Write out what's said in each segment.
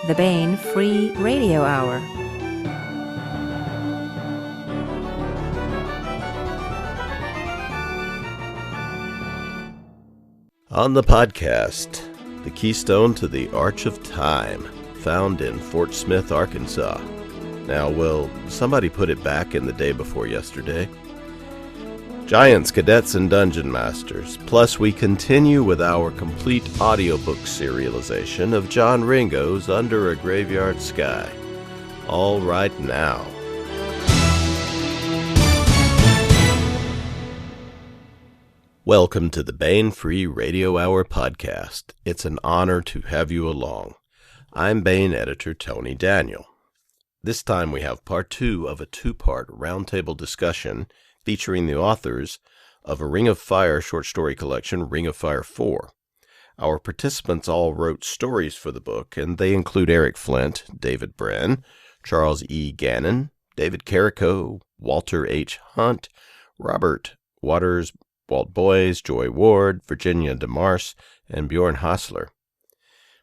the Bain Free Radio Hour. On the podcast, the keystone to the Arch of Time, found in Fort Smith, Arkansas. Now, will somebody put it back in the day before yesterday? Giants, Cadets, and Dungeon Masters. Plus, we continue with our complete audiobook serialization of John Ringo's Under a Graveyard Sky. All right now. Welcome to the Bain Free Radio Hour podcast. It's an honor to have you along. I'm Bain editor Tony Daniel. This time we have part 2 of a 2-part roundtable discussion featuring the authors of A Ring of Fire short story collection, Ring of Fire 4. Our participants all wrote stories for the book, and they include Eric Flint, David Brin, Charles E. Gannon, David Carrico, Walter H. Hunt, Robert Waters, Walt Boyes Joy Ward, Virginia DeMarce, and Bjorn Hasseler.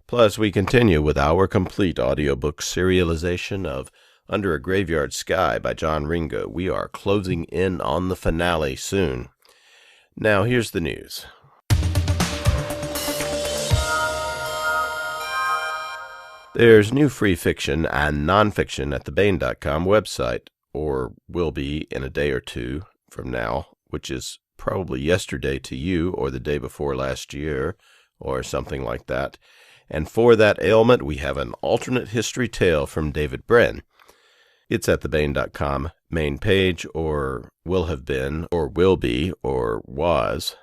Plus, we continue with our complete audiobook serialization of Under a Graveyard Sky by John Ringo. We are closing in on the finale soon. Now, here's the news. There's new free fiction and nonfiction at the Bain.com website, or will be in a day or two from now, which is probably yesterday to you, or the day before last year, or something like that. And for that ailment, we have an alternate history tale from David Brin. It's at the Bain.com main page, or will have been, or will be, or was.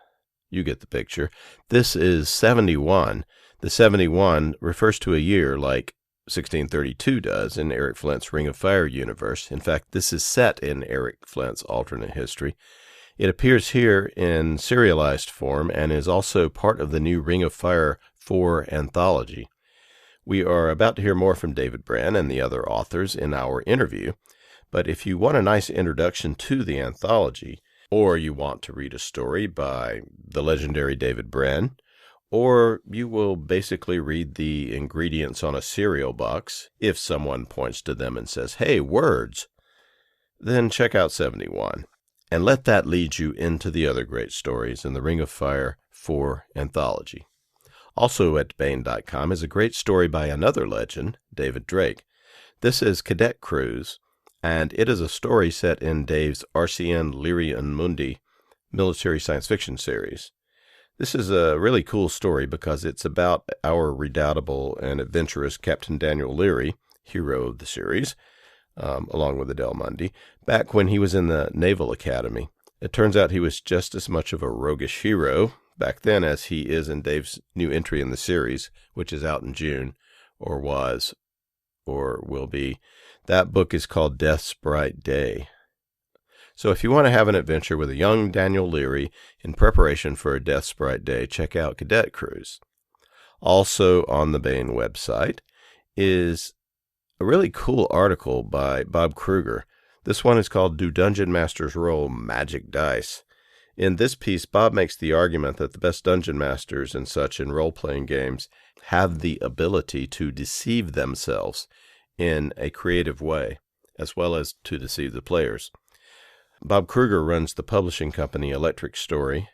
You get the picture. This is 71. The 71 refers to a year like 1632 does in Eric Flint's Ring of Fire universe. In fact, this is set in Eric Flint's alternate history. It appears here in serialized form and is also part of the new Ring of Fire 4 anthology. We are about to hear more from David Brin and the other authors in our interview, but if you want a nice introduction to the anthology, or you want to read a story by the legendary David Brin, or you will basically read the ingredients on a cereal box if someone points to them and says, "Hey, words," then check out 71. And let that lead you into the other great stories in the Ring of Fire 4 anthology. Also at Bain.com is a great story by another legend, David Drake. This is Cadet Cruise, and it is a story set in Dave's RCN Lyrian Mundi military science fiction series. This is a really cool story because it's about our redoubtable and adventurous Captain Daniel Leary, hero of the series, along with Adele Mundy, back when he was in the Naval Academy. It turns out he was just as much of a roguish hero back then as he is in Dave's new entry in the series, which is out in June, or was, or will be. That book is called Death's Bright Day. So if you want to have an adventure with a young Daniel Leary in preparation for a Death's Bright Day, check out Cadet Cruise. Also on the Bain website is a really cool article by Bob Kruger. This one is called Do Dungeon Masters Roll Magic Dice? In this piece, Bob makes the argument that the best dungeon masters and such in role-playing games have the ability to deceive themselves in a creative way, as well as to deceive the players. Bob Kruger runs the publishing company Electric Story,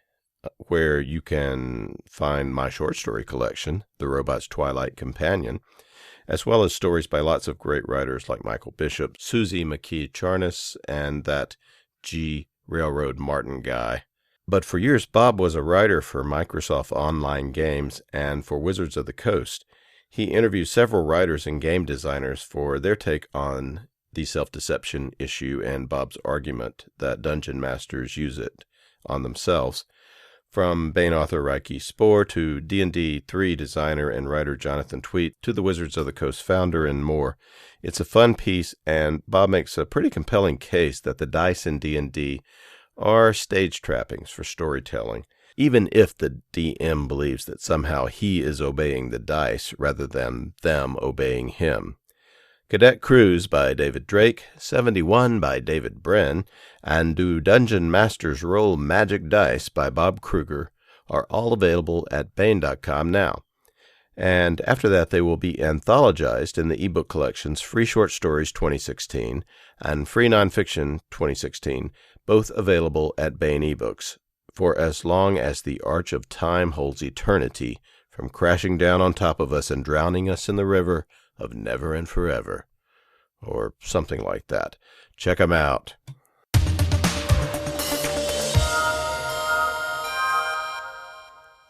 where you can find my short story collection, The Robot's Twilight Companion, as well as stories by lots of great writers like Michael Bishop, Susie McKee Charnas, and that G. Railroad Martin guy. But for years, Bob was a writer for Microsoft Online Games and for Wizards of the Coast. He interviewed several writers and game designers for their take on the self-deception issue and Bob's argument that dungeon masters use it on themselves. From Bain author Reiki Spoor to D&D 3 designer and writer Jonathan Tweet to the Wizards of the Coast founder and more. It's a fun piece, and Bob makes a pretty compelling case that the dice in D&D are stage trappings for storytelling, even if the DM believes that somehow he is obeying the dice rather than them obeying him. Cadet Cruise by David Drake, 71 by David Brin, and Do Dungeon Masters Roll Magic Dice by Bob Kruger are all available at Bain.com now. And after that, they will be anthologized in the ebook collections Free Short Stories 2016 and Free Nonfiction 2016, both available at Baen eBooks, for as long as the arch of time holds eternity from crashing down on top of us and drowning us in the river of never and forever, or something like that. Check them out.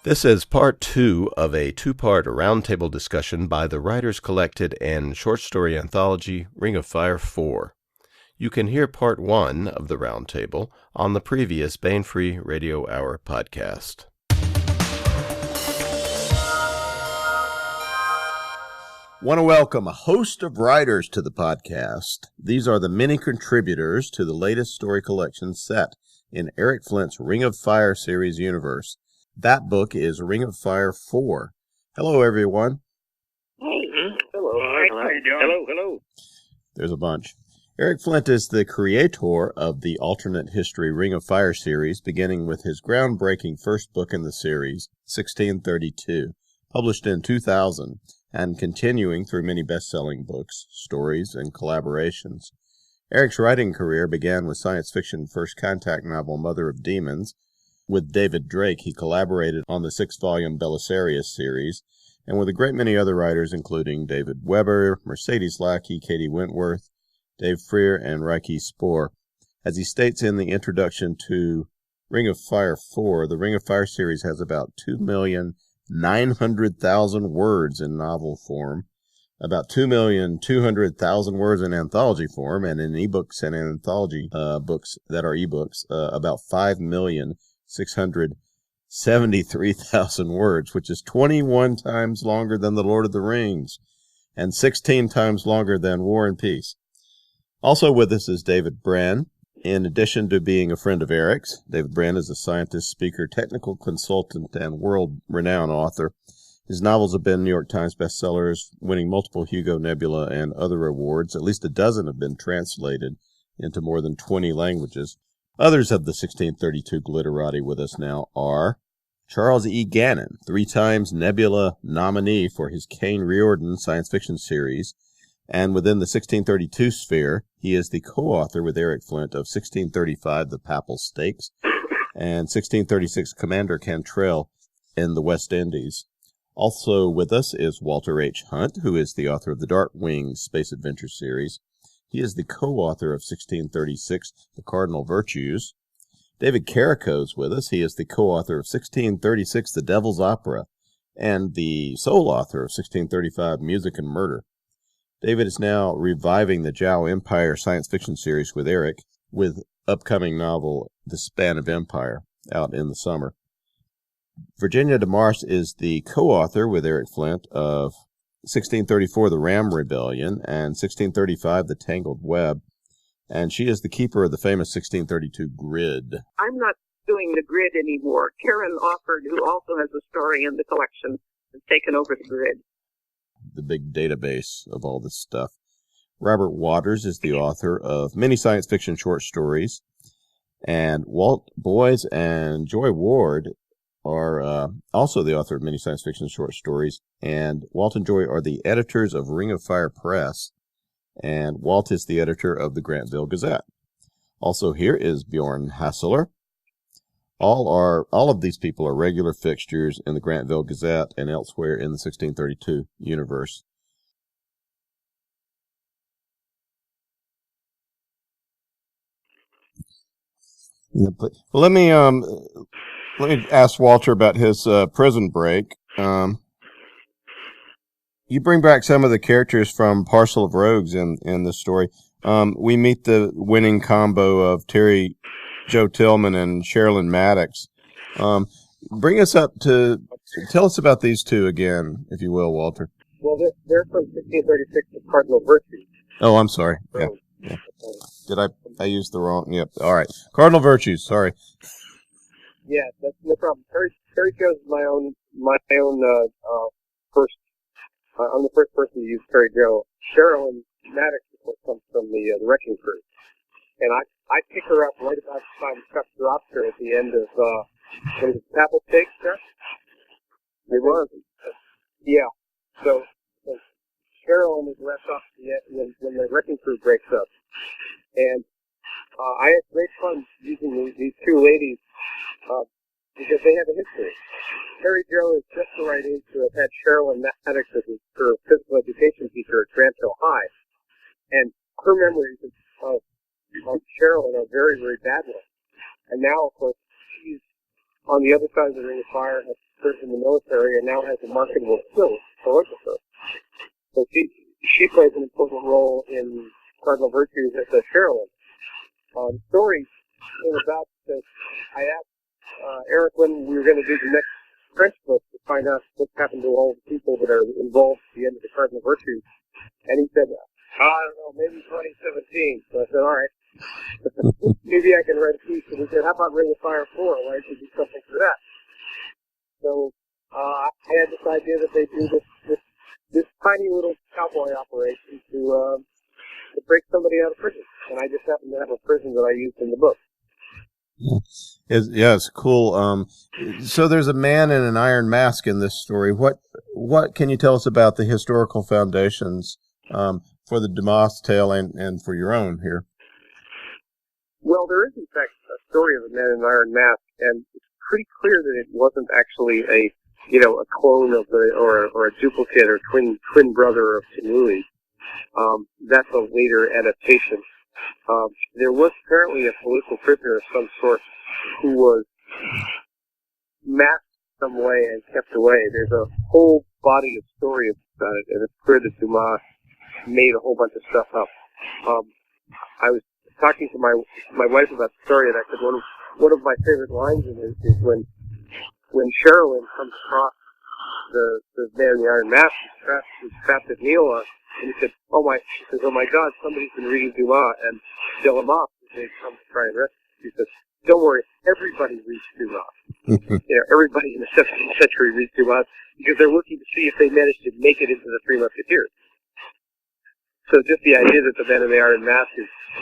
This is part 2 of a 2-part roundtable discussion by the writers collected in short story anthology Ring of Fire 4. You can hear part 1 of the roundtable on the previous Baen Free Radio Hour podcast. Want to welcome a host of writers to the podcast. These are the many contributors to the latest story collection set in Eric Flint's Ring of Fire series universe. That book is Ring of Fire 4. Hello, everyone. Hey. Hello. Hi. How you doing? Hello. There's a bunch. Eric Flint is the creator of the alternate history Ring of Fire series, beginning with his groundbreaking first book in the series, 1632, published in 2000, and continuing through many best-selling books, stories, and collaborations. Eric's writing career began with science fiction first contact novel Mother of Demons. With David Drake, he collaborated on the 6-volume Belisarius series, and with a great many other writers, including David Weber, Mercedes Lackey, Katie Wentworth, Dave Freer, and Reiki Spoor. As he states in the introduction to Ring of Fire 4, the Ring of Fire series has about 2,900,000 words in novel form, about 2,200,000 words in anthology form, and in ebooks and anthology books that are ebooks, about 5,673,000 words, which is 21 times longer than The Lord of the Rings and 16 times longer than War and Peace. Also with us is David Brin. In addition to being a friend of Eric's, David Brin is a scientist, speaker, technical consultant, and world-renowned author. His novels have been New York Times bestsellers, winning multiple Hugo, Nebula, and other awards. At least a dozen have been translated into more than 20 languages. Others of the 1632 glitterati with us now are Charles E. Gannon, 3 times Nebula nominee for his Kane Riordan science fiction series, and within the 1632 sphere, he is the co-author with Eric Flint of 1635, The Papal Stakes, and 1636, Commander Cantrell in the West Indies. Also with us is Walter H. Hunt, who is the author of the Darkwing Space Adventure series. He is the co-author of 1636, The Cardinal Virtues. David Carrico is with us. He is the co-author of 1636, The Devil's Opera, and the sole author of 1635, Music and Murder. David is now reviving the Zhao Empire science fiction series with Eric, with upcoming novel The Span of Empire, out in the summer. Virginia DeMarce is the co-author with Eric Flint of 1634, The Ram Rebellion, and 1635, The Tangled Web, and she is the keeper of the famous 1632 Grid. I'm not doing the Grid anymore. Karen Offord, who also has a story in the collection, has taken over the Grid. The big database of all this stuff. Robert Waters is the author of many science fiction short stories, and Walt Boyes and Joy Ward are also the author of many science fiction short stories, and Walt and Joy are the editors of Ring of Fire Press, and Walt is the editor of the Grantville Gazette. Also here is Bjorn Hasseler. All of these people are regular fixtures in the Grantville Gazette and elsewhere in the 1632 universe. Well, let me ask Walter about his prison break. You bring back some of the characters from Parcel of Rogues in this story. We meet the winning combo of Terry Joe Tillman and Sherilyn Maddox. Bring us up to tell us about these two again, if you will, Walter. Well, they're from 1636, The Cardinal Virtues. Oh, I'm sorry. Yeah. Did I use the wrong? Yep. All right. Cardinal Virtues. Sorry. Yeah, that's no problem. Terry Joe's my own first. I'm the first person to use Terry Joe. Sherilyn Maddox, of course, comes from the Wrecking Crew, and I pick her up right about the time Chuck drops her at the end of what is it, Papal Stakes, Chuck? It was. Yeah, So Carolyn is left off at the end when the wrecking crew breaks up. And I had great fun using these two ladies because they have a history. Terry Jo is just the right age to have had Sherilyn Maddox as her physical education teacher at Grant Hill High. And her memories of Sherilyn are very, very bad ones. And now, of course, she's on the other side of the ring of fire, has served in the military, and now has a marketable skill to work with her. So she plays an important role in Cardinal Virtues as Sherilyn. The story came about because I asked Eric when we were going to do the next French book to find out what's happened to all the people that are involved at the end of the Cardinal Virtues. And he said, I don't know, maybe 2017. So I said, all right, maybe I can write a piece. And he said, how about Ring of Fire 4? Why don't you do something for that? So I had this idea that they do this tiny little cowboy operation to break somebody out of prison. And I just happened to have a prison that I used in the book. It's cool. So there's a man in an iron mask in this story. What can you tell us about the historical foundations for the DeMarce tale and for your own here? Well, there is in fact a story of a man in an iron mask, and it's pretty clear that it wasn't actually a clone of or a duplicate or twin brother of King Louis. That's a later adaptation. There was apparently a political prisoner of some sort who was masked some way and kept away. There's a whole body of story about it, and it's clear that DeMarce made a whole bunch of stuff up. I was talking to my wife about the story, and I said one of my favorite lines in it is when Sherilyn comes across the man in the iron mask who's trapped at Neola, and he said, oh my God, somebody's been reading Dumas and DeMarce as they come to try and rescue. He says, don't worry, everybody reads Dumas. Everybody in the 17th century reads Dumas because they're looking to see if they manage to make it into the Three Musketeers. So just the idea that the man in the iron mask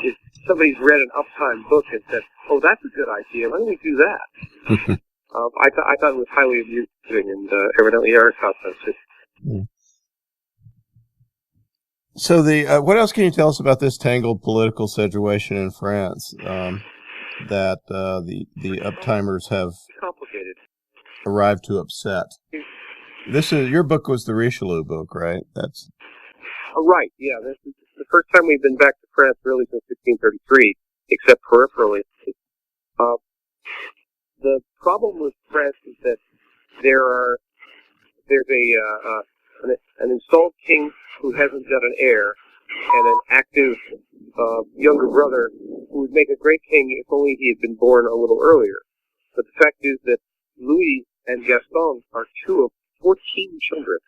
is somebody's read an Uptime book and said, oh, that's a good idea, why don't we do that? I thought it was highly amusing, and evidently Eric thought so too. So what else can you tell us about this tangled political situation in France that the Uptimers have arrived to upset? Your book was the Richelieu book, right? That's right. Yeah, this is the first time we've been back to France really since 1633, except peripherally. The problem with France is that there's an installed king who hasn't got an heir, and an active younger brother who would make a great king if only he had been born a little earlier. But the fact is that Louis and Gaston are two of 14 children,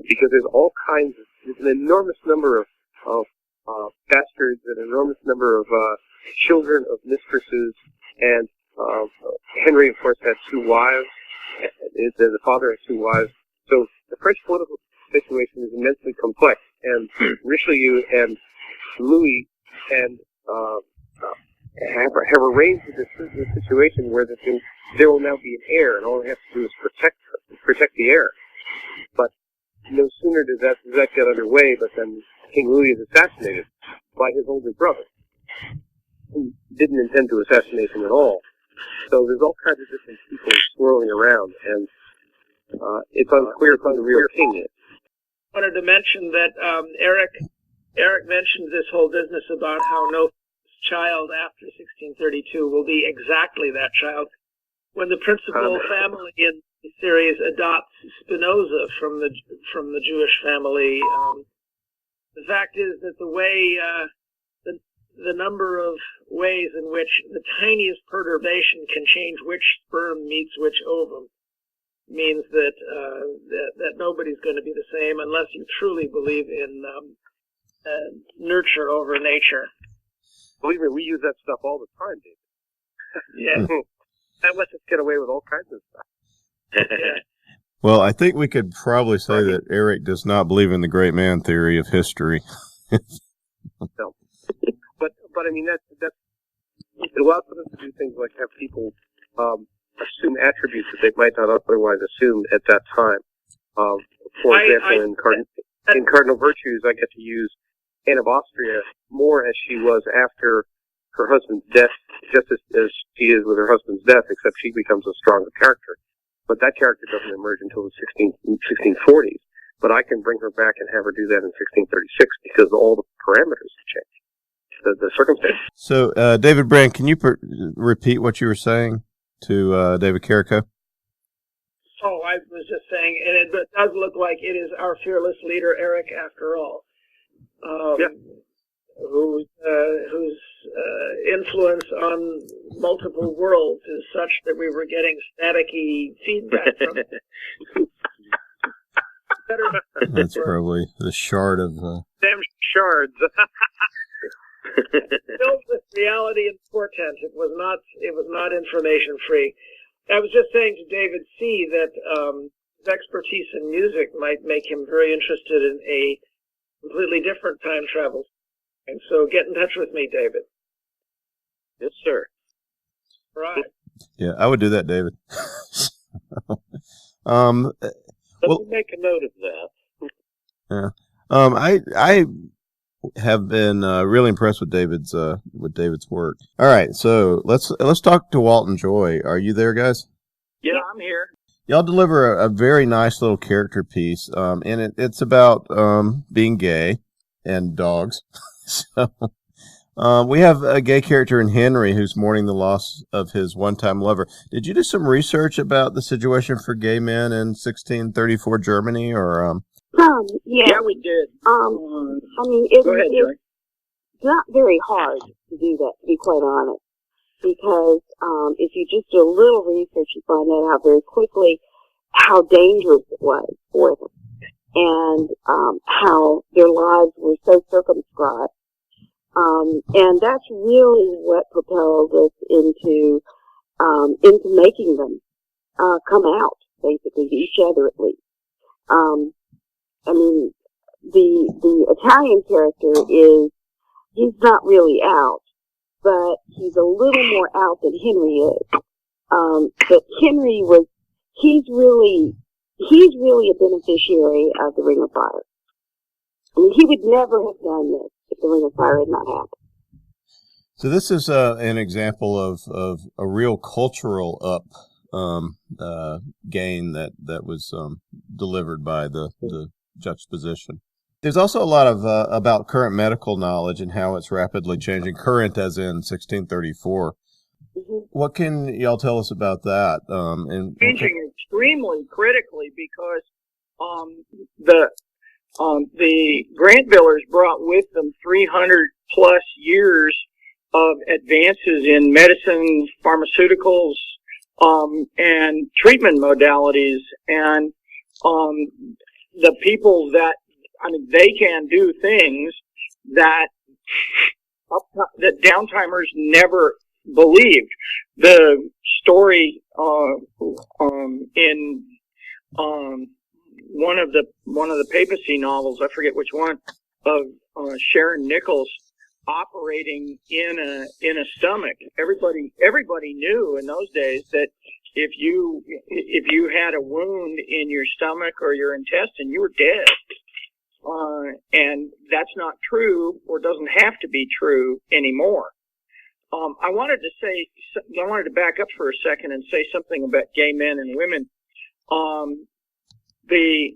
because there's an enormous number of bastards, an enormous number of children of mistresses, and Henry, of course, had two wives. The father had two wives. So the French political situation is immensely complex, and Richelieu and Louis have arranged this situation where there will now be an heir, and all they have to do is protect the heir. But no sooner does that get underway, but then King Louis is assassinated by his older brother, who didn't intend to assassinate him at all. So there's all kinds of different people swirling around, and it's unclear who the real king is. I wanted to mention that Eric mentioned this whole business about how no child after 1632 will be exactly that child. When the principal family in the series adopts Spinoza from the Jewish family, the fact is that the way the number of ways in which the tiniest perturbation can change which sperm meets which ovum means that nobody's going to be the same unless you truly believe in nurture over nature. Believe me, we use that stuff all the time, David. Yeah. That lets us get away with all kinds of stuff. Well, I think we could probably say that Eric does not believe in the great man theory of history. No. But I mean, that's it allows us to do things like have people assume attributes that they might not otherwise assume at that time. For example, in Cardinal Virtues, I get to use Anne of Austria more as she was after her husband's death, just as she is with her husband's death, except she becomes a stronger character. But that character doesn't emerge until the 1640s. But I can bring her back and have her do that in 1636 because all the parameters have changed, the circumstances. So, David Brin, can you repeat what you were saying to David Carrico? Oh, I was just saying, and it does look like it is our fearless leader, Eric, after all, whose influence on multiple worlds is such that we were getting staticky feedback from it. That's probably the shard of... Damn shards. Filled with reality and portent. It was not information free. I was just saying to David C. that his expertise in music might make him very interested in a completely different time travel. And so get in touch with me, David. Yes, sir. Right. Yeah, I would do that, David. Let me make a note of that. Yeah. I have been really impressed with David's work. All right, so let's talk to Walt and Joy. Are you there, guys? Yeah, I'm here. Y'all deliver a very nice little character piece, and it's about being gay and dogs. So we have a gay character in Henry who's mourning the loss of his one-time lover. Did you do some research about the situation for gay men in 1634 Germany, or? Yeah, we did. I mean, it's not very hard to do that, to be quite honest, because if you just do a little research, you find out very quickly how dangerous it was for them, and how their lives were so circumscribed. And that's really what propelled us into making them come out, basically, to each other at least. I mean, the Italian character he's not really out, but he's a little more out than Henry is. But Henry he's really a beneficiary of the Ring of Fire. I mean, he would never have done this if the Ring of Fire had not happened. So this is an example of a real cultural gain that was delivered by the juxtaposition. There's also a lot of about current medical knowledge and how it's rapidly changing. Current as in 1634. Mm-hmm. What can y'all tell us about that? Changing extremely critically because the Grantvillers brought with them 300 plus years of advances in medicine, pharmaceuticals, and treatment modalities, and the people they can do things that downtimers never believed. The story in one of the papacy novels, I forget which one, of Sharon Nichols operating in a stomach. Everybody knew in those days that if you had a wound in your stomach or your intestine, you were dead. And that's not true, or doesn't have to be true anymore. I wanted to back up for a second and say something about gay men and women. The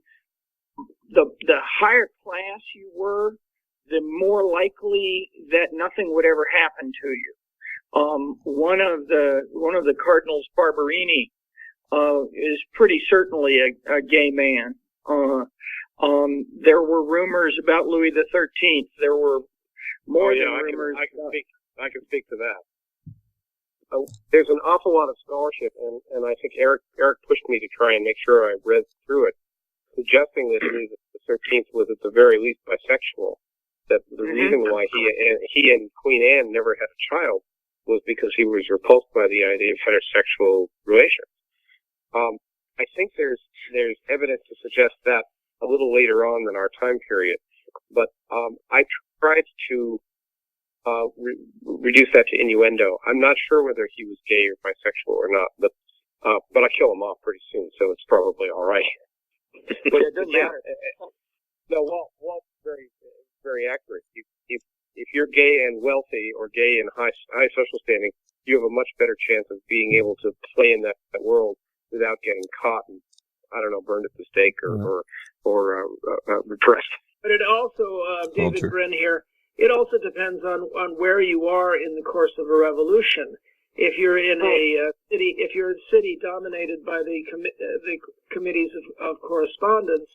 higher class you were, the more likely that nothing would ever happen to you. One of the cardinals, Barberini, is pretty certainly a gay man. There were rumors about Louis XIII. There were more than rumors. I can speak to that. There's an awful lot of scholarship, and I think Eric pushed me to try and make sure I read through it, suggesting that Louis XIII was at the very least bisexual. That the reason why he and Queen Anne never had a child was because he was repulsed by the idea of heterosexual relations. I think there's evidence to suggest that a little later on than our time period, but I tried to reduce that to innuendo. I'm not sure whether he was gay or bisexual or not, but I kill him off pretty soon, so it's probably all right. But it doesn't matter. No, Walt's very accurate. If you're gay and wealthy or gay and high social standing, you have a much better chance of being able to play in that world without getting caught and, I don't know, burned at the stake or repressed. But it also, David Brin here, it also depends on where you are in the course of a revolution. If you're in a city dominated by the committees of correspondence,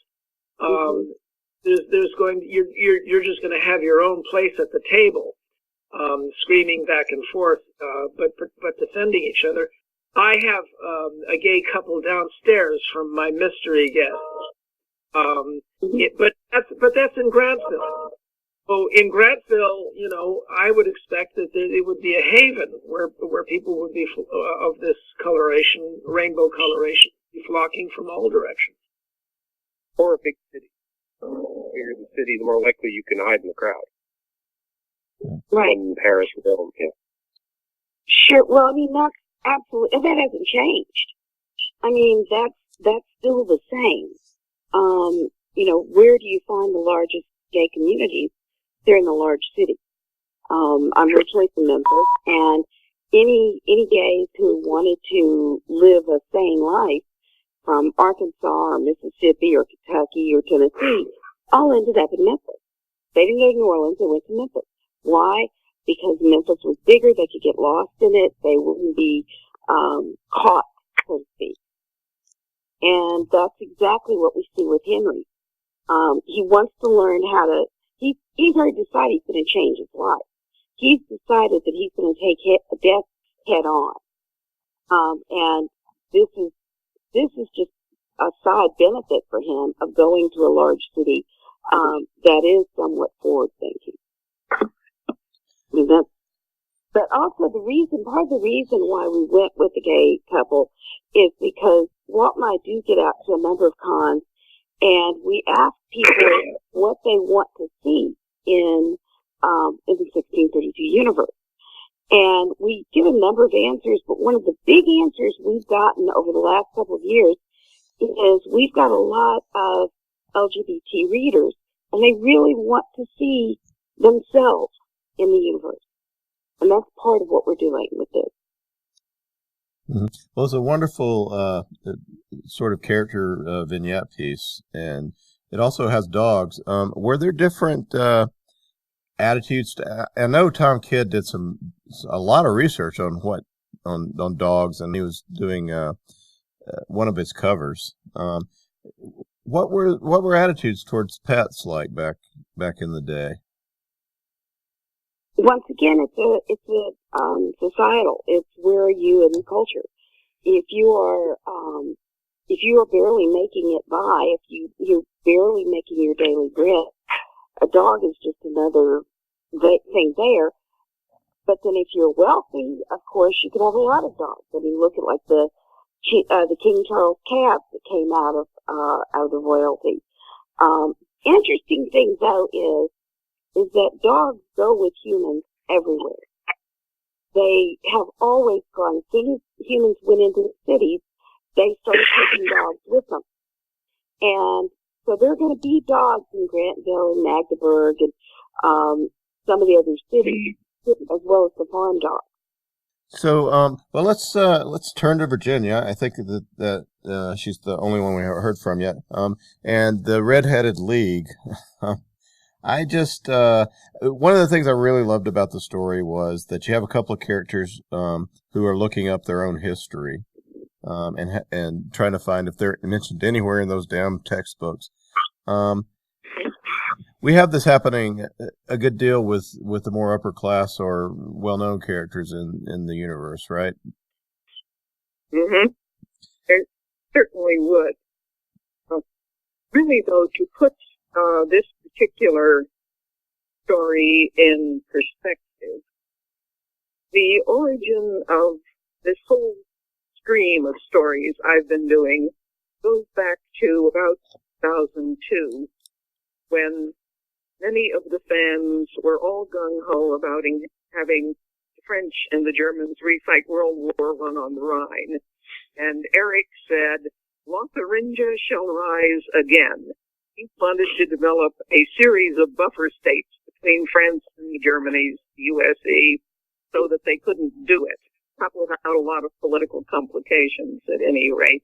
you're just going to have your own place at the table, screaming back and forth, but defending each other. I have a gay couple downstairs from my mystery guest, but that's in Grantsville. So in Grantsville, I would expect that it would be a haven where people would be of this coloration, rainbow coloration, be flocking from all directions. Or a big city. The bigger the city, the more likely you can hide in the crowd. Right. In Paris, Rome, yeah. Sure. Well, I mean, that's absolutely, that hasn't changed. I mean, that's still the same. Where do you find the largest gay communities? They're in the large cities. I'm originally from Memphis, and any gays who wanted to live a sane life from Arkansas or Mississippi or Kentucky or Tennessee all ended up in Memphis. They didn't go to New Orleans, they went to Memphis. Why? Because Memphis was bigger, they could get lost in it, they wouldn't be caught, so to speak. And that's exactly what we see with Henry. He wants to learn how to, he's already decided he's going to change his life. He's decided that he's going to take death head on. And this is just a side benefit for him of going to a large city that is somewhat forward thinking. But also part of the reason why we went with the gay couple is because Walt and I do get out to a number of cons, and we ask people what they want to see in the 1632 universe. And we give a number of answers, but one of the big answers we've gotten over the last couple of years is we've got a lot of LGBT readers, and they really want to see themselves in the universe. And that's part of what we're doing with this. Mm-hmm. Well, it's a wonderful sort of character vignette piece, and it also has dogs. Were there different attitudes? I know Tom Kidd did a lot of research on dogs, and he was doing one of his covers. What were attitudes towards pets like back in the day? Once again, it's a societal. It's where are you in the culture? If you are barely making it by, if you're barely making your daily bread, a dog is just another thing there. But then if you're wealthy, of course, you can have a lot of dogs. I mean, look at like the King Charles cats that came out of the royalty. Interesting thing though is that dogs go with humans everywhere. They have always gone. As soon as humans went into the cities, they started taking dogs with them. And so there are going to be dogs in Grantville and Magdeburg and some of the other cities, as well as the farm dogs. So, well, let's turn to Virginia. I think that she's the only one we haven't heard from yet. And the Red-Headed League. I just one of the things I really loved about the story was that you have a couple of characters who are looking up their own history and trying to find if they're mentioned anywhere in those damn textbooks. We have this happening a good deal with the more upper class or well-known characters in the universe, right? Mm-hmm. It certainly would. Really, though, to put this particular story in perspective, the origin of this whole stream of stories I've been doing goes back to about 2002, when many of the fans were all gung-ho about having the French and the Germans refight World War I on the Rhine. And Eric said, Lotharingia shall rise again. He wanted to develop a series of buffer states between France and Germany's USA so that they couldn't do it, not without a lot of political complications at any rate.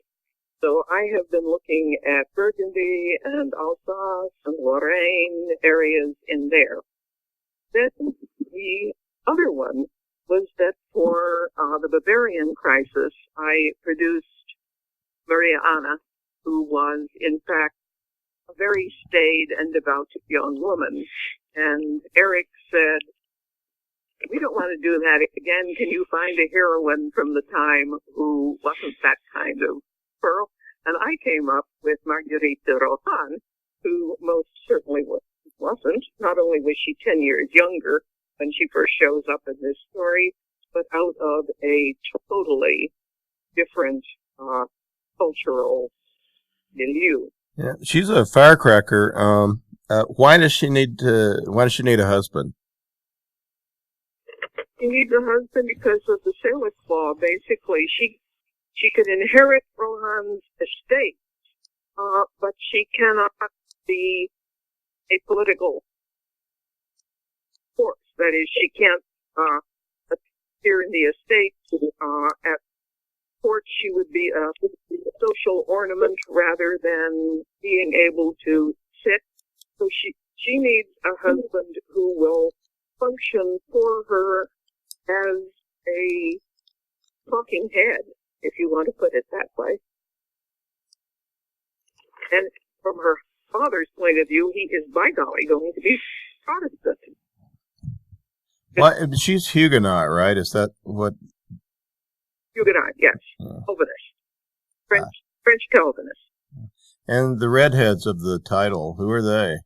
So I have been looking at Burgundy and Alsace and Lorraine areas in there. Then the other one was that for the Bavarian crisis, I produced Maria Anna, who was in fact a very staid and devout young woman. And Eric said, we don't want to do that again. Can you find a heroine from the time who wasn't that kind of pearl? And I came up with Marguerite de Rohan, who most certainly wasn't. Not only was she 10 years younger when she first shows up in this story, but out of a totally different cultural milieu. Yeah, she's a firecracker. Why does she need a husband? She needs a husband because of the Salic law. Basically, she could inherit Rohan's estate, but she cannot be a political force. That is, she can't appear in the estate. At court, she would be a social ornament rather than being able to sit. So she needs a husband who will function for her as a talking head, if you want to put it that way. And from her father's point of view, he is by golly going to be Protestant. Well, she's Huguenot, right? Is that what? Huguenot, yes. Calvinist. French Calvinist. And the redheads of the title, who are they?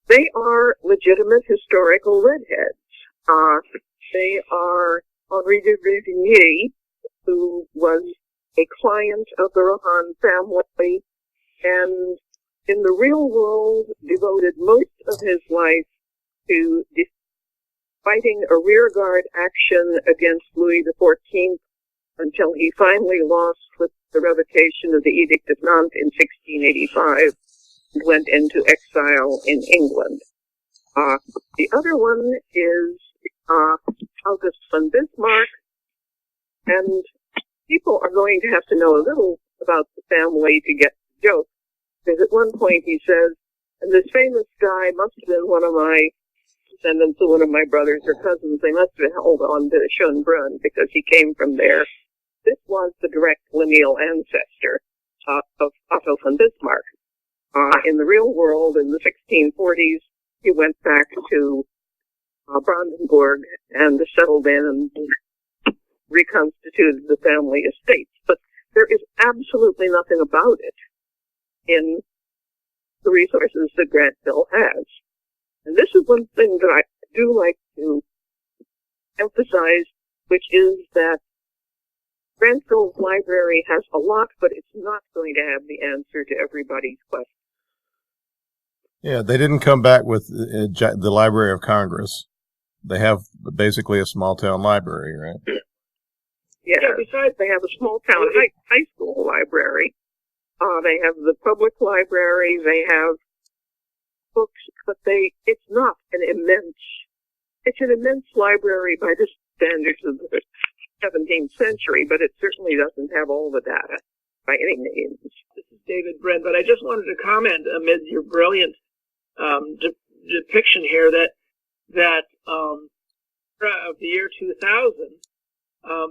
They are legitimate historical redheads. They are Henri de Rivigny, who was a client of the Rohan family, and in the real world devoted most of his life to fighting a rearguard action against Louis XIV until he finally lost with the revocation of the Edict of Nantes in 1685 and went into exile in England. The other one is August von Bismarck, and people are going to have to know a little about the family to get the joke, because at one point he says, and this famous guy must have been one of my descendants of one of my brothers or cousins. They must have held on to Schönbrunn because he came from there. This was the direct lineal ancestor of Otto von Bismarck. In the real world, in the 1640s, he went back to Brandenburg and settled in and reconstituted the family estates. But there is absolutely nothing about it in the resources that Grantville has. And this is one thing that I do like to emphasize, which is that Grantville's library has a lot, but it's not going to have the answer to everybody's question. Yeah, they didn't come back with the Library of Congress. They have basically a small-town library, right? Yeah, besides they have a small-town high school library. They have the public library, they have books, but it's not an immense library by the standards of the 17th century, but it certainly doesn't have all the data by any means. This is David Brin, but I just wanted to comment amid your brilliant depiction here that of the year 2000,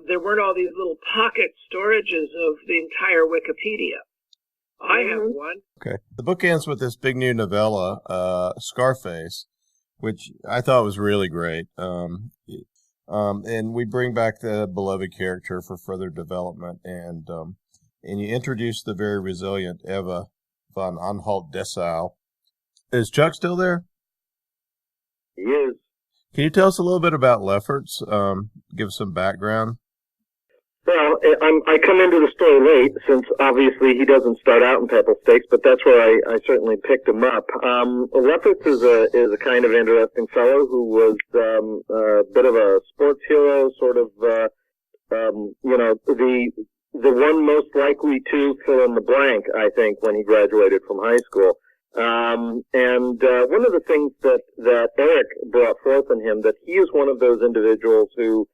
there weren't all these little pocket storages of the entire Wikipedia. I have one. Okay. The book ends with this big new novella, Scarface, which I thought was really great. And we bring back the beloved character for further development, and you introduce the very resilient Eva von Anhalt-Dessau. Is Chuck still there? He is. Can you tell us a little bit about Lefferts? Give us some background. Well, I come into the story late, since obviously he doesn't start out in Pebble Stakes, but that's where I certainly picked him up. Lefferts is a kind of interesting fellow who was a bit of a sports hero, sort of, the the one most likely to fill in the blank, I think, when he graduated from high school. And one of the things that Eric brought forth in him, that he is one of those individuals who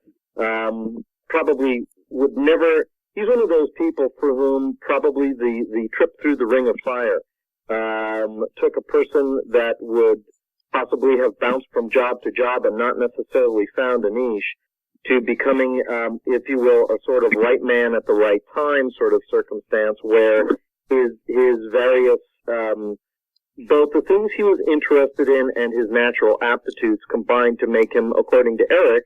probably would never, he's one of those people for whom probably the trip through the ring of fire took a person that would possibly have bounced from job to job and not necessarily found a niche to becoming, if you will, a sort of right man at the right time sort of circumstance where his various, both the things he was interested in and his natural aptitudes combined to make him, according to Eric,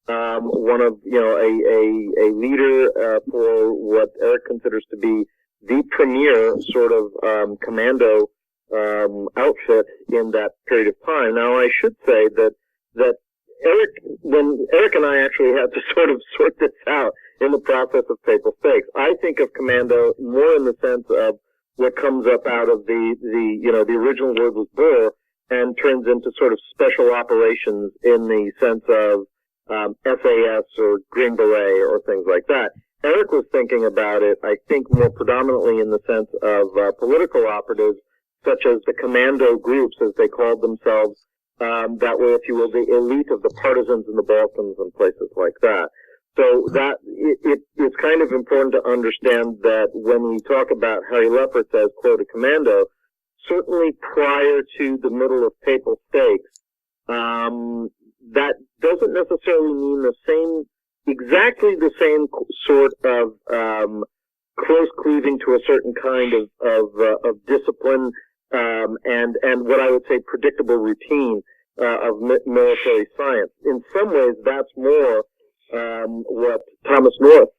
one of, a leader, for what Eric considers to be the premier sort of, commando, outfit in that period of time. Now, I should say that when Eric and I actually had to sort of sort this out in the process of Papal Stakes, I think of commando more in the sense of what comes up out of the original word was bull and turns into sort of special operations in the sense of, SAS or Green Beret or things like that. Eric was thinking about it, I think, more predominantly in the sense of, political operatives, such as the commando groups, as they called themselves, that were, if you will, the elite of the partisans in the Balkans and places like that. So that, it's kind of important to understand that when we talk about Harry Lefferts as, quote, a commando, certainly prior to the middle of Papal Stakes, that doesn't necessarily mean exactly the same sort of, close cleaving to a certain kind of discipline, and what I would say predictable routine, of military science. In some ways, that's more, what Thomas North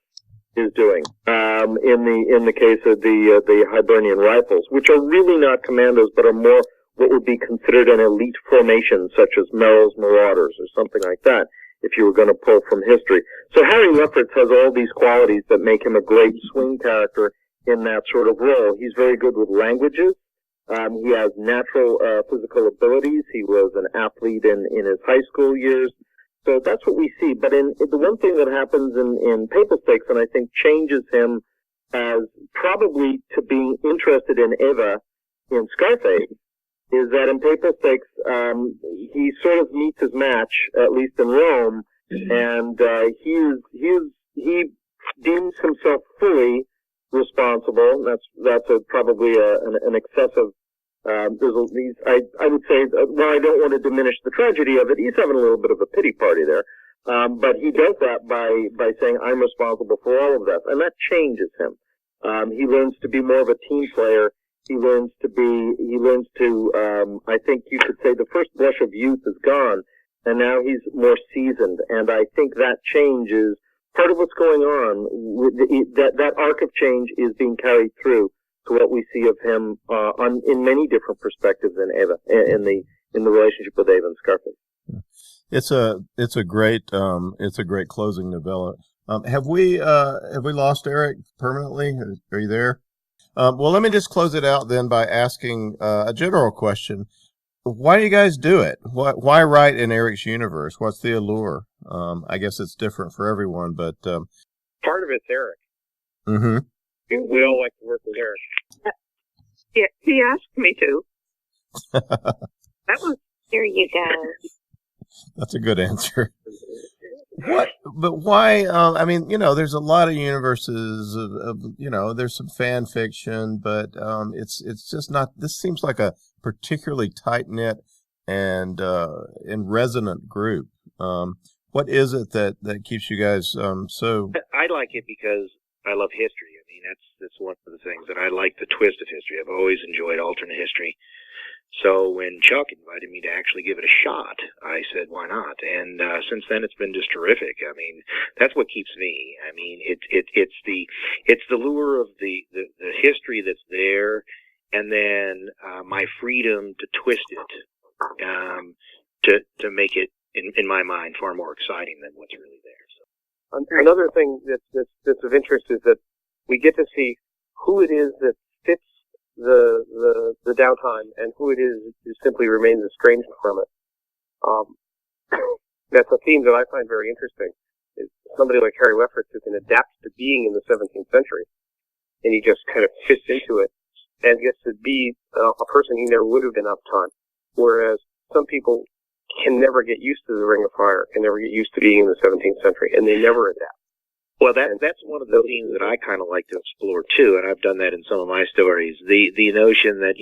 is doing, in the case of the Hibernian Rifles, which are really not commandos, but are more what would be considered an elite formation, such as Merrill's Marauders or something like that, if you were going to pull from history. So Harry Lefferts has all these qualities that make him a great swing character in that sort of role. He's very good with languages. He has natural physical abilities. He was an athlete in his high school years. So that's what we see. But the one thing that happens in Papal Stakes, and I think changes him as probably to being interested in Eva in Scarface, is that in Papal Stakes, he sort of meets his match, at least in Rome, and he deems himself fully responsible. That's probably an excessive. I would say, while I don't want to diminish the tragedy of it, he's having a little bit of a pity party there. But he does that by saying, I'm responsible for all of that. And that changes him. He learns to be more of a team player. He learns to, I think you could say the first blush of youth is gone, and now he's more seasoned. And I think that change is part of what's going on. That arc of change is being carried through to what we see of him, in many different perspectives in Eva, in the relationship with Eva and Scarface. It's a great closing novella. Have we lost Eric permanently? Are you there? Well, let me just close it out then by asking a general question. Why do you guys do it? Why write in Eric's universe? What's the allure? I guess it's different for everyone, but part of it's Eric. Mm-hmm. We all like to work with Eric. Yeah, he asked me to. That was. There you go. That's a good answer. But why? I mean, there's a lot of universes of there's some fan fiction, but it's just not. This seems like a particularly tight knit and resonant group. What is it that keeps you guys so? I like it because I love history. I mean, that's one of the things that I like, the twist of history. I've always enjoyed alternate history. So when Chuck invited me to actually give it a shot, I said, why not? And since then, it's been just terrific. I mean, that's what keeps me. I mean, it's the lure of the history that's there, and then my freedom to twist it to make it, in my mind, far more exciting than what's really there. So another thing that's of interest is that we get to see who it is that fits the downtime and who it is who simply remains estranged from it. That's a theme that I find very interesting. somebody like Harry Lefferts who can adapt to being in the 17th century, and he just kind of fits into it and gets to be a person he never would have been uptime. Whereas some people can never get used to the Ring of Fire, can never get used to being in the 17th century, and they never adapt. Well, that's one of the themes that I kind of like to explore too, and I've done that in some of my stories. The notion that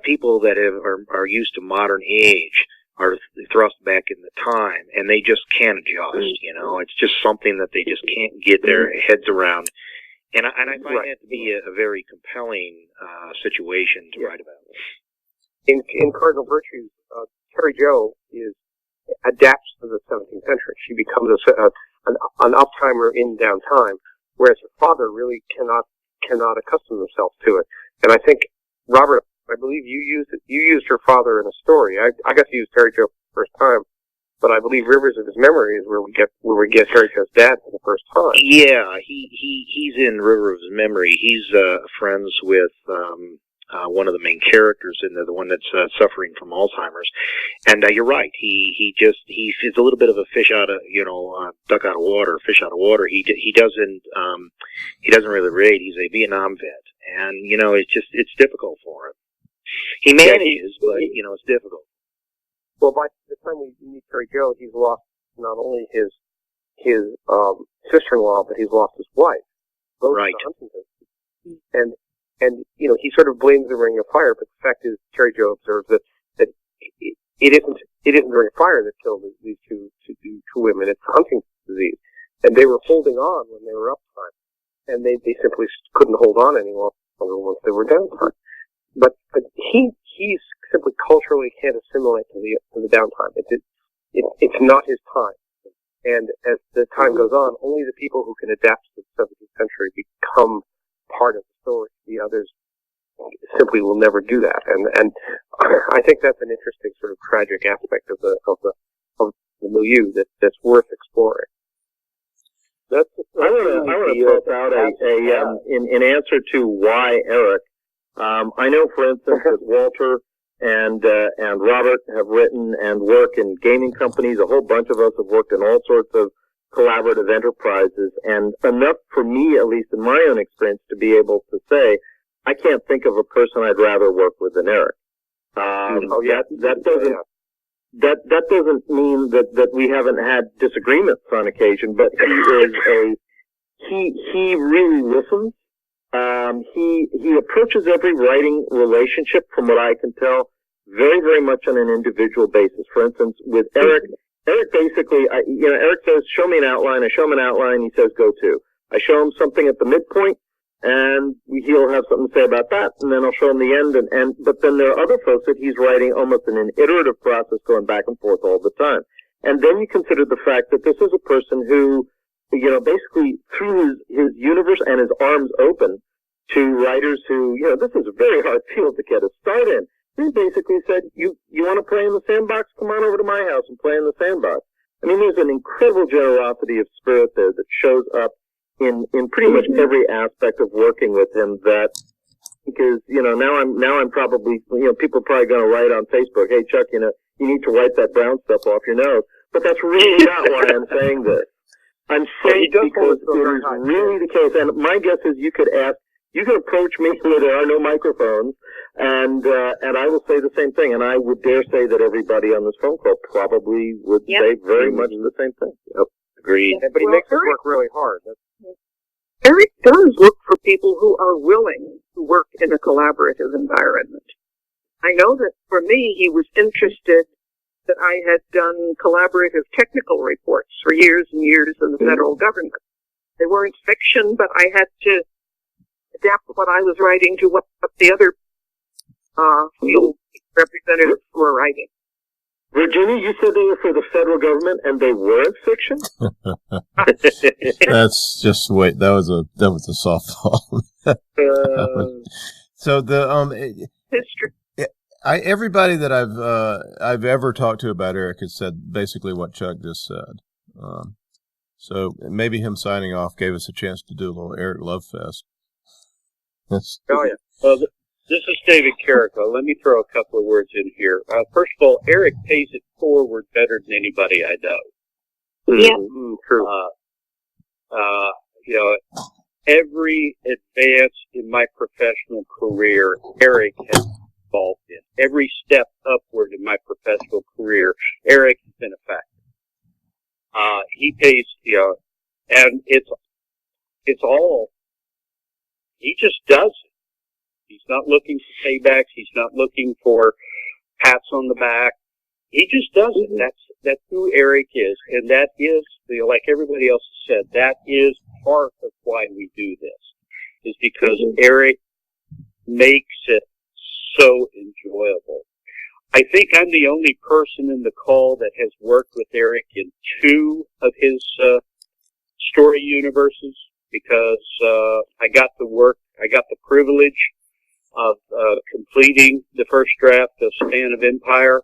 people that are used to modern age are thrust back in the time, and they just can't adjust. It's just something that they just can't get their heads around, and I find that to be a very compelling situation to write about. In Cardinal Virtues, Terry Jo adapts to the 17th century. She becomes an uptimer in downtime, whereas her father really cannot accustom himself to it. And I think, Robert, I believe you used her father in a story. I got to use Terry Jo for the first time, but I believe Rivers of His Memory is where we get Terry Jo's dad for the first time. Yeah, he's in River of His Memory. He's friends with one of the main characters in there, the one that's suffering from Alzheimer's. And you're right. He's a little bit of a fish out of duck out of water, fish out of water. He doesn't really relate. He's a Vietnam vet, and it's difficult for him. He manages, but it's difficult. Well, by the time we meet Terry Jo, he's lost not only his sister-in-law, but he's lost his wife. Both right. And he sort of blames the Ring of Fire, but the fact is, Terry Jo observes that it isn't the Ring of Fire that killed these two women. It's Huntington's disease, and they were holding on when they were uptime, and they simply couldn't hold on any longer once they were downtime. But he simply culturally can't assimilate to the downtime. It's not his time, and as the time goes on, only the people who can adapt to the 17th century become part of the story. The others simply will never do that, and I think that's an interesting sort of tragic aspect of the milieu that's worth exploring. I want to throw out in answer to why Eric. I know, for instance, that Walter and Robert have written and work in gaming companies. A whole bunch of us have worked in all sorts of collaborative enterprises, and enough for me, at least in my own experience, to be able to say, I can't think of a person I'd rather work with than Eric. That doesn't mean that we haven't had disagreements on occasion, but he really listens. He approaches every writing relationship, from what I can tell, very, very much on an individual basis. For instance, with Eric basically, Eric says, show me an outline. I show him an outline. He says, go to. I show him something at the midpoint, and he'll have something to say about that, and then I'll show him the end. But then there are other folks that he's writing almost in an iterative process, going back and forth all the time. And then you consider the fact that this is a person who, basically threw his universe and his arms open to writers who, this is a very hard field to get a start in. He basically said, you want to play in the sandbox? Come on over to my house and play in the sandbox. I mean, there's an incredible generosity of spirit there that shows up in pretty much every aspect of working with him, that, because, now I'm probably, people are probably going to write on Facebook, hey, Chuck, you need to wipe that brown stuff off your nose. But that's really not why I'm saying this. I'm saying because it is really the case. And my guess is you could approach me where there are no microphones, and I will say the same thing. And I would dare say that everybody on this phone call probably would say very much the same thing. Yep. Agreed. Yeah, but he makes it work really hard. Eric does look for people who are willing to work in a collaborative environment. I know that for me, he was interested that I had done collaborative technical reports for years and years in the federal government. They weren't fiction, but I had to adapt what I was writing to what the other field representatives were writing. Virginia, you said they were for the federal government and they weren't fiction? That's just wait. That was a softball. So the history. Everybody that I've ever talked to about Eric has said basically what Chuck just said. So maybe him signing off gave us a chance to do a little Eric Love Fest. Oh yeah. Well, this is David Carrico. Let me throw a couple of words in here. First of all, Eric pays it forward better than anybody I know. Yeah. True. You know, every advance in my professional career, Eric has been involved in. Every step upward in my professional career, Eric has been a factor. He pays, you know, and it's all, he just does it. He's not looking for paybacks. He's not looking for pats on the back. He just does it. That's who Eric is. And that is, you know, like everybody else has said, that is part of why we do this, is because Eric makes it so enjoyable. I think I'm the only person in the call that has worked with Eric in 2 of his story universes, because I got the privilege of completing the first draft of Span of Empire.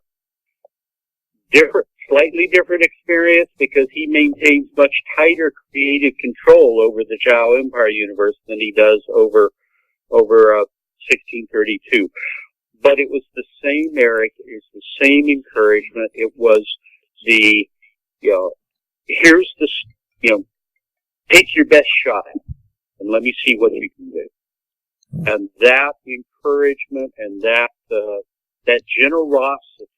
Slightly different experience, because he maintains much tighter creative control over the Zhao Empire universe than he does over 1632. But it was the same Eric, it was the same encouragement. It was the, you know, here's the, you know, take your best shot and let me see what you can do. And that encouragement and that generosity,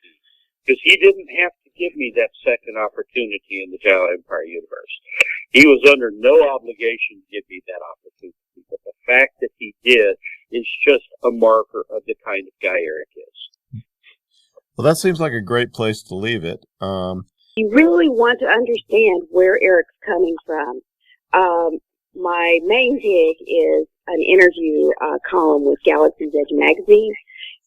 because he didn't have to give me that second opportunity in the Zhao Empire universe. He was under no obligation to give me that opportunity. But the fact that he did is just a marker of the kind of guy Eric is. Well, that seems like a great place to leave it. You really want to understand where Eric's coming from. My main gig is an interview column with Galaxy's Edge magazine,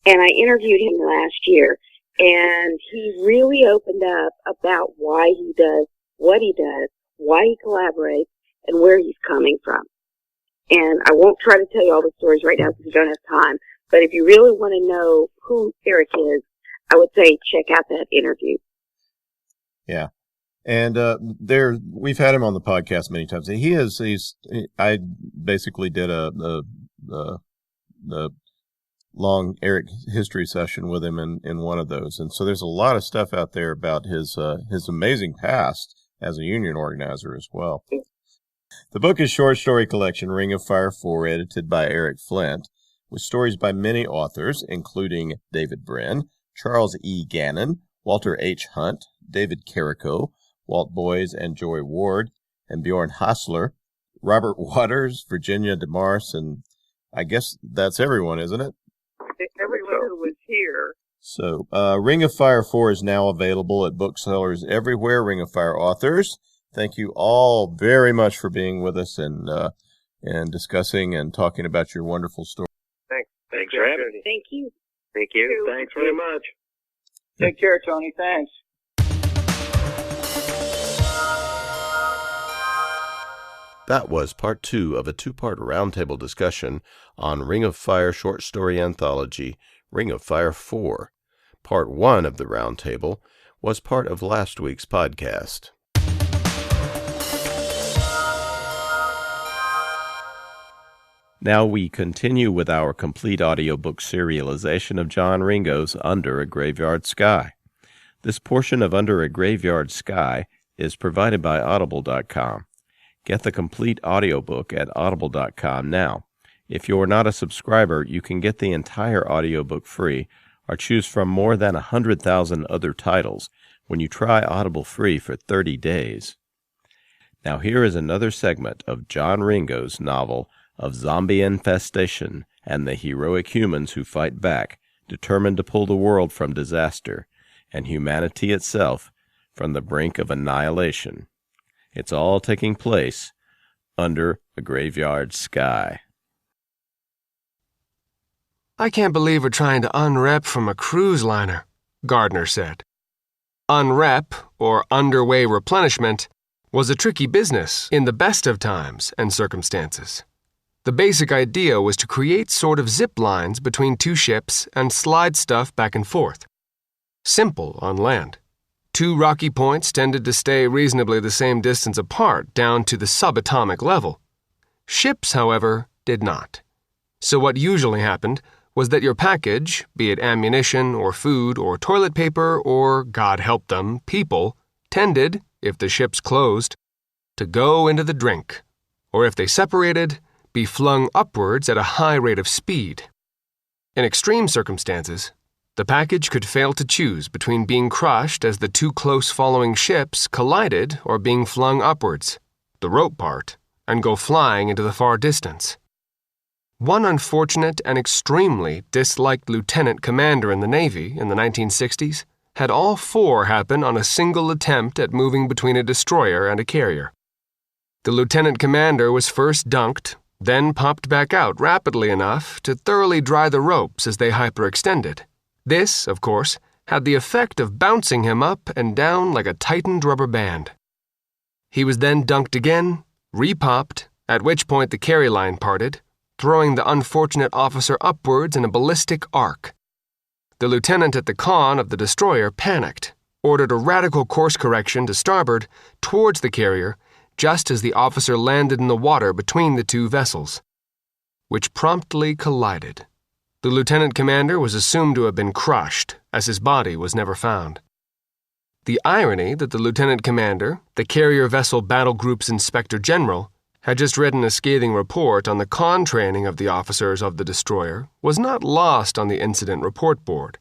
and I interviewed him last year, and he really opened up about why he does what he does, why he collaborates, and where he's coming from. And I won't try to tell you all the stories right now because we don't have time, but if you really want to know who Eric is, I would say check out that interview. Yeah. And we've had him on the podcast many times. I basically did a long Eric history session with him in one of those. And so there's a lot of stuff out there about his amazing past as a union organizer as well. The book is short story collection Ring of Fire 4, edited by Eric Flint, with stories by many authors, including David Brin, Charles E. Gannon, Walter H. Hunt, David Carrico, Walt Boyes and Joy Ward, and Bjorn Hasseler, Robert Waters, Virginia DeMarce, and I guess that's everyone, isn't it? Everyone who was here. So, Ring of Fire 4 is now available at booksellers everywhere. Ring of Fire authors, thank you all very much for being with us and discussing and talking about your wonderful story. Thanks for having me. Thank you. Thank you. Thanks very much. Take care, Tony. Thanks. That was part 2 of a 2-part roundtable discussion on Ring of Fire short story anthology, Ring of Fire 4. Part 1 of the roundtable was part of last week's podcast. Now we continue with our complete audiobook serialization of John Ringo's Under a Graveyard Sky. This portion of Under a Graveyard Sky is provided by Audible.com. Get the complete audiobook at Audible.com now. If you're not a subscriber, you can get the entire audiobook free or choose from more than 100,000 other titles when you try Audible free for 30 days. Now here is another segment of John Ringo's novel of zombie infestation and the heroic humans who fight back, determined to pull the world from disaster and humanity itself from the brink of annihilation. It's all taking place under a graveyard sky. I can't believe we're trying to unrep from a cruise liner, Gardner said. Unrep, or underway replenishment, was a tricky business in the best of times and circumstances. The basic idea was to create sort of zip lines between 2 ships and slide stuff back and forth. Simple on land. 2 rocky points tended to stay reasonably the same distance apart down to the subatomic level. Ships, however, did not. So what usually happened was that your package, be it ammunition or food or toilet paper or, God help them, people, tended, if the ships closed, to go into the drink, or if they separated, be flung upwards at a high rate of speed. In extreme circumstances, the package could fail to choose between being crushed as the two close following ships collided or being flung upwards, the rope part, and go flying into the far distance. One unfortunate and extremely disliked lieutenant commander in the Navy in the 1960s had all four happen on a single attempt at moving between a destroyer and a carrier. The lieutenant commander was first dunked, then popped back out rapidly enough to thoroughly dry the ropes as they hyperextended. This, of course, had the effect of bouncing him up and down like a tightened rubber band. He was then dunked again, repopped, at which point the carry line parted, throwing the unfortunate officer upwards in a ballistic arc. The lieutenant at the con of the destroyer panicked, ordered a radical course correction to starboard towards the carrier just as the officer landed in the water between the two vessels, which promptly collided. The lieutenant commander was assumed to have been crushed, as his body was never found. The irony that the lieutenant commander, the carrier vessel battle group's inspector general, had just written a scathing report on the con training of the officers of the destroyer was not lost on the incident report board.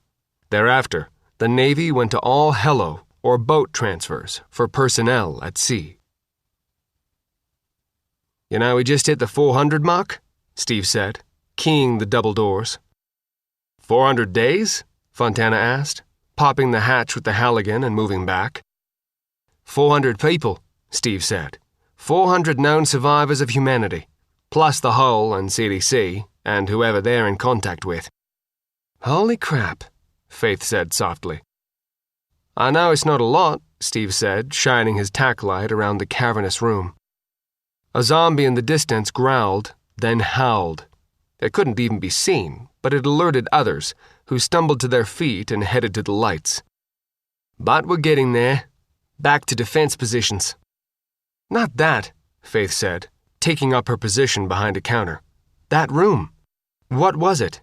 Thereafter, the Navy went to all hello or boat transfers for personnel at sea. "You know, we just hit the 400 mark," Steve said, keying the double doors. 400 days? Fontana asked, popping the hatch with the Halligan and moving back. 400 people, Steve said. 400 known survivors of humanity, plus the hull and CDC, and whoever they're in contact with. Holy crap, Faith said softly. I know it's not a lot, Steve said, shining his tack light around the cavernous room. A zombie in the distance growled, then howled. It couldn't even be seen, but it alerted others, who stumbled to their feet and headed to the lights. But we're getting there. Back to defense positions. Not that, Faith said, taking up her position behind a counter. That room. What was it?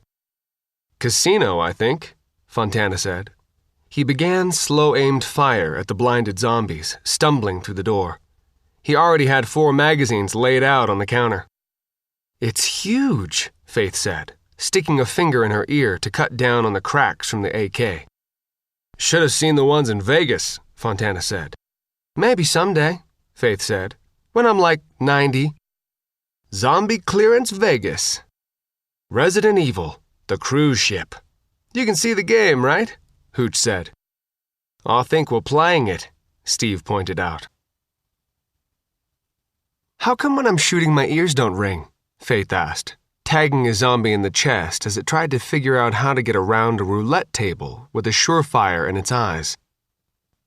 Casino, I think, Fontana said. He began slow-aimed fire at the blinded zombies, stumbling through the door. He already had 4 magazines laid out on the counter. It's huge, Faith said, sticking a finger in her ear to cut down on the cracks from the AK. Should have seen the ones in Vegas, Fontana said. Maybe someday, Faith said, when I'm like 90. Zombie Clearance Vegas. Resident Evil, the cruise ship. You can see the game, right? Hooch said. I think we're playing it, Steve pointed out. How come when I'm shooting my ears don't ring? Faith asked, tagging a zombie in the chest as it tried to figure out how to get around a roulette table with a surefire in its eyes.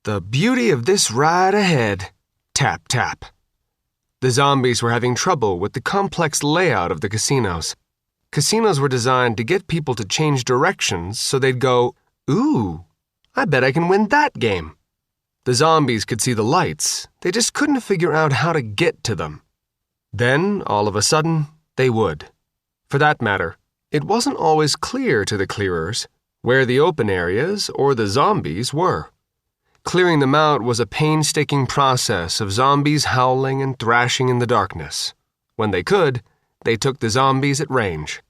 The beauty of this ride ahead. Tap, tap. The zombies were having trouble with the complex layout of the casinos. Casinos were designed to get people to change directions so they'd go, ooh, I bet I can win that game. The zombies could see the lights. They just couldn't figure out how to get to them. Then, all of a sudden, they would. For that matter, it wasn't always clear to the clearers where the open areas or the zombies were. Clearing them out was a painstaking process of zombies howling and thrashing in the darkness. When they could, they took the zombies at range.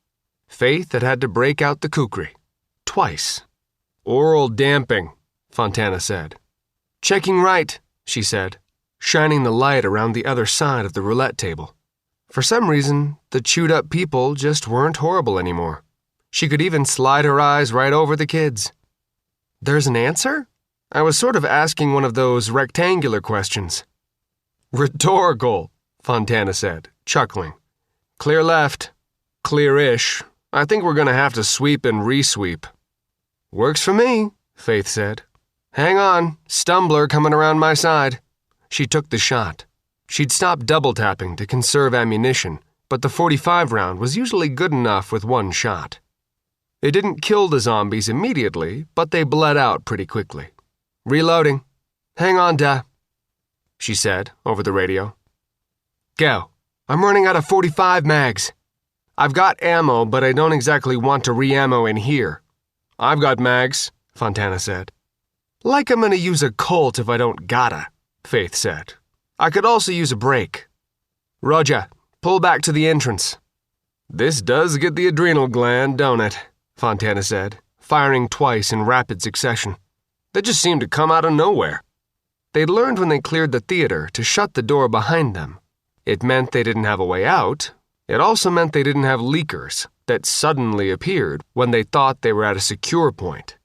Faith had to break out the kukri. Twice. Oral damping, Fontana said. Checking right, she said, shining the light around the other side of the roulette table. For some reason, the chewed-up people just weren't horrible anymore. She could even slide her eyes right over the kids. There's an answer? I was sort of asking one of those rectangular questions. Rhetorical, Fontana said, chuckling. Clear left. Clear-ish. I think we're going to have to sweep and re-sweep. Works for me, Faith said. Hang on, stumbler coming around my side. She took the shot. She'd stopped double-tapping to conserve ammunition, but the .45 round was usually good enough with one shot. It didn't kill the zombies immediately, but they bled out pretty quickly. Reloading. Hang on, Da, she said over the radio. Go. I'm running out of .45 mags. I've got ammo, but I don't exactly want to re-ammo in here. I've got mags, Fontana said. Like I'm gonna use a Colt if I don't gotta. Faith said. I could also use a break. Roger, pull back to the entrance. This does get the adrenal gland, don't it? Fontana said, firing twice in rapid succession. They just seemed to come out of nowhere. They'd learned when they cleared the theater to shut the door behind them. It meant they didn't have a way out. It also meant they didn't have leakers that suddenly appeared when they thought they were at a secure point.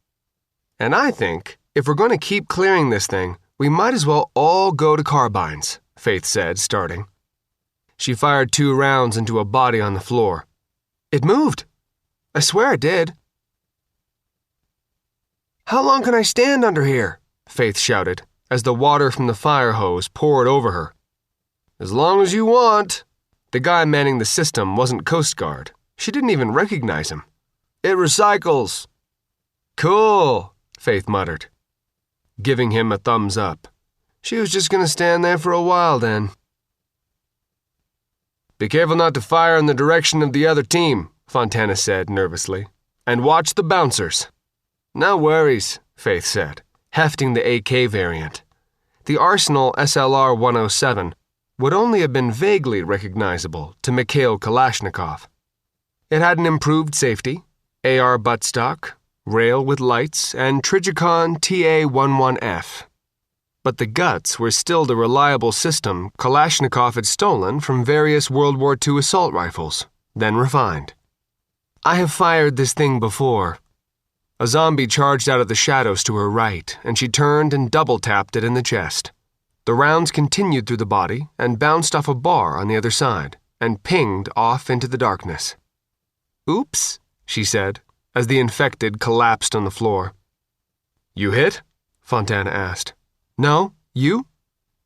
And I think, if we're going to keep clearing this thing, we might as well all go to carbines, Faith said, starting. She fired 2 rounds into a body on the floor. It moved. I swear it did. How long can I stand under here? Faith shouted, as the water from the fire hose poured over her. As long as you want. The guy manning the system wasn't Coast Guard. She didn't even recognize him. It recycles. Cool, Faith muttered, giving him a thumbs up. She was just going to stand there for a while then. Be careful not to fire in the direction of the other team, Fontana said nervously, and watch the bouncers. No worries, Faith said, hefting the AK variant. The Arsenal SLR 107 would only have been vaguely recognizable to Mikhail Kalashnikov. It had an improved safety, AR buttstock, rail with lights, and Trigicon TA-11F. But the guts were still the reliable system Kalashnikov had stolen from various World War II assault rifles, then refined. I have fired this thing before. A zombie charged out of the shadows to her right, and she turned and double-tapped it in the chest. The rounds continued through the body and bounced off a bar on the other side and pinged off into the darkness. Oops, she said, as the infected collapsed on the floor. You hit? Fontana asked. No, you?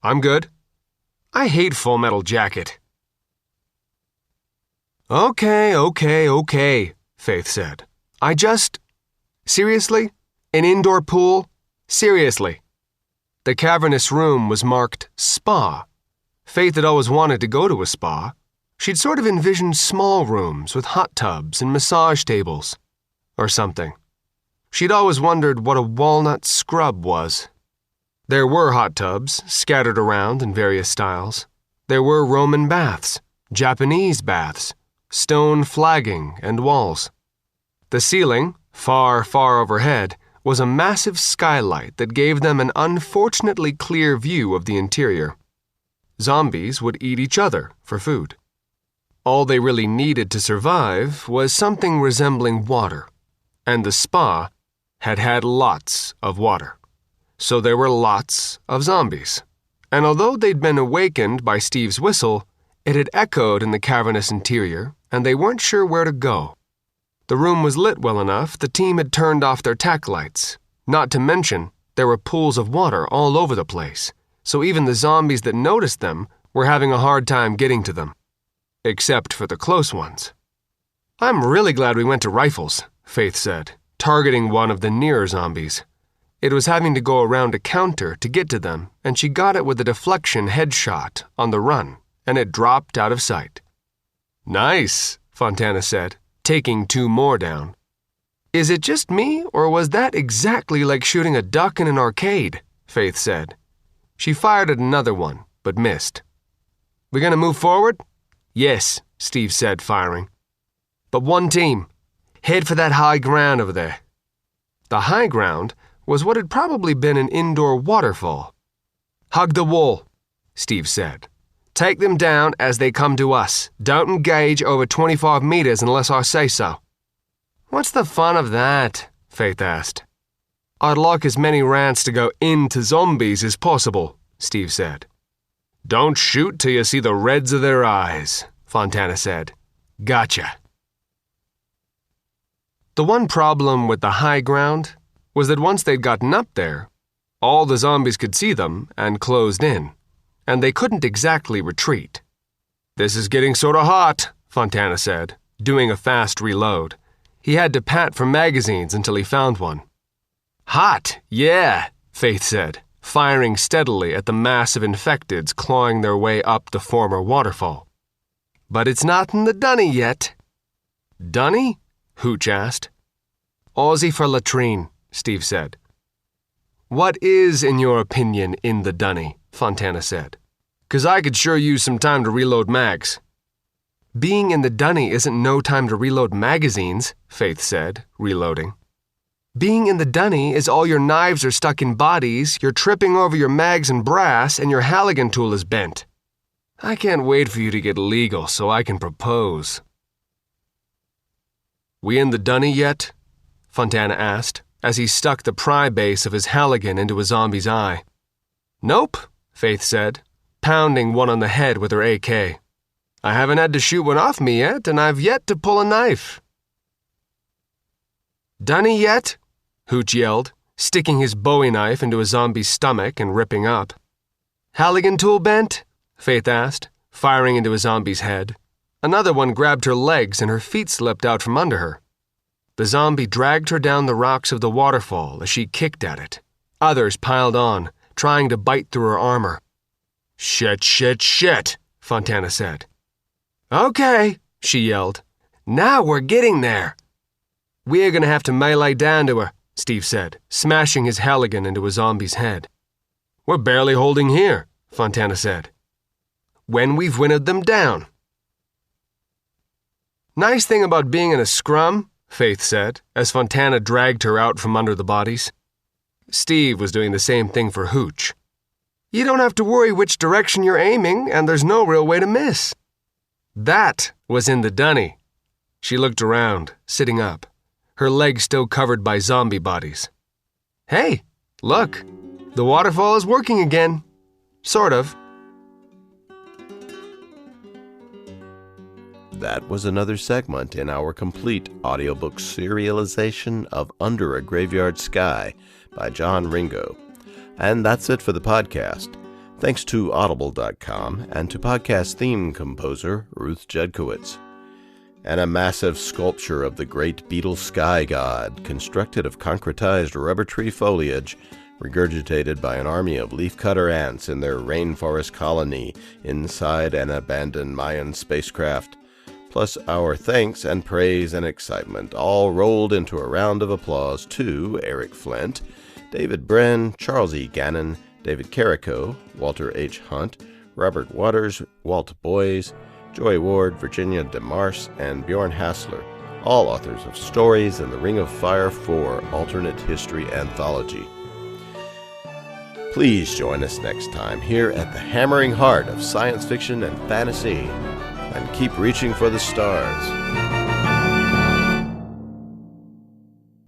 I'm good. I hate Full Metal Jacket. Okay, Faith said. Seriously? An indoor pool? Seriously. The cavernous room was marked spa. Faith had always wanted to go to a spa. She'd sort of envisioned small rooms with hot tubs and massage tables. Or something. She'd always wondered what a walnut scrub was. There were hot tubs, scattered around in various styles. There were Roman baths, Japanese baths, stone flagging and walls. The ceiling, far, far overhead, was a massive skylight that gave them an unfortunately clear view of the interior. Zombies would eat each other for food. All they really needed to survive was something resembling water, and the spa had had lots of water. So there were lots of zombies. And although they'd been awakened by Steve's whistle, it had echoed in the cavernous interior, and they weren't sure where to go. The room was lit well enough the team had turned off their tack lights. Not to mention, there were pools of water all over the place, so even the zombies that noticed them were having a hard time getting to them. Except for the close ones. I'm really glad we went to rifles, Faith said, targeting one of the nearer zombies. It was having to go around a counter to get to them, and she got it with a deflection headshot on the run, and it dropped out of sight. Nice, Fontana said, taking 2 more down. Is it just me, or was that exactly like shooting a duck in an arcade? Faith said. She fired at another one, but missed. We gonna move forward? Yes, Steve said, firing. But one team. Head for that high ground over there. The high ground was what had probably been an indoor waterfall. Hug the wall, Steve said. Take them down as they come to us. Don't engage over 25 meters unless I say so. What's the fun of that? Faith asked. I'd like as many rounds to go into zombies as possible, Steve said. Don't shoot till you see the reds of their eyes, Fontana said. Gotcha. The one problem with the high ground was that once they'd gotten up there, all the zombies could see them and closed in, and they couldn't exactly retreat. This is getting sort of hot, Fontana said, doing a fast reload. He had to pat for magazines until he found one. Hot, yeah, Faith said, firing steadily at the mass of infecteds clawing their way up the former waterfall. But it's not in the dunny yet. Dunny? Hooch asked. Aussie for latrine, Steve said. What is, in your opinion, in the dunny? Fontana said. "'Cause I could sure use some time to reload mags." "Being in the dunny isn't no time to reload magazines," Faith said, reloading. "Being in the dunny is all your knives are stuck in bodies, you're tripping over your mags and brass, and your Halligan tool is bent. I can't wait for you to get legal so I can propose." "We in the dunny yet?" Fontana asked, as he stuck the pry base of his Halligan into a zombie's eye. "Nope," Faith said, pounding one on the head with her AK. "I haven't had to shoot one off me yet, and I've yet to pull a knife." "Dunny yet?" Hooch yelled, sticking his Bowie knife into a zombie's stomach and ripping up. "Halligan tool bent?" Faith asked, firing into a zombie's head. Another one grabbed her legs and her feet slipped out from under her. The zombie dragged her down the rocks of the waterfall as she kicked at it. Others piled on, trying to bite through her armor. "Shit, shit, shit," Fontana said. "Okay," she yelled. "Now we're getting there." "We're going to have to melee down to her," Steve said, smashing his Halligan into a zombie's head. "We're barely holding here," Fontana said. "When we've winnowed them down." "Nice thing about being in a scrum," Faith said, as Fontana dragged her out from under the bodies. Steve was doing the same thing for Hooch. "You don't have to worry which direction you're aiming, and there's no real way to miss." That was in the dunny. She looked around, sitting up, her legs still covered by zombie bodies. "Hey, look, the waterfall is working again. Sort of." That was another segment in our complete audiobook serialization of Under a Graveyard Sky by John Ringo. And that's it for the podcast. Thanks to Audible.com and to podcast theme composer Ruth Jedkowitz. And a massive sculpture of the great beetle sky god, constructed of concretized rubber tree foliage, regurgitated by an army of leafcutter ants in their rainforest colony inside an abandoned Mayan spacecraft, plus our thanks and praise and excitement, all rolled into a round of applause to Eric Flint, David Brin, Charles E. Gannon, David Carrico, Walter H. Hunt, Robert Waters, Walt Boyes Joy Ward, Virginia DeMarce, and Bjorn Hasseler, all authors of stories in the Ring of Fire 4 alternate history anthology. Please join us next time here at the hammering heart of science fiction and fantasy, and keep reaching for the stars.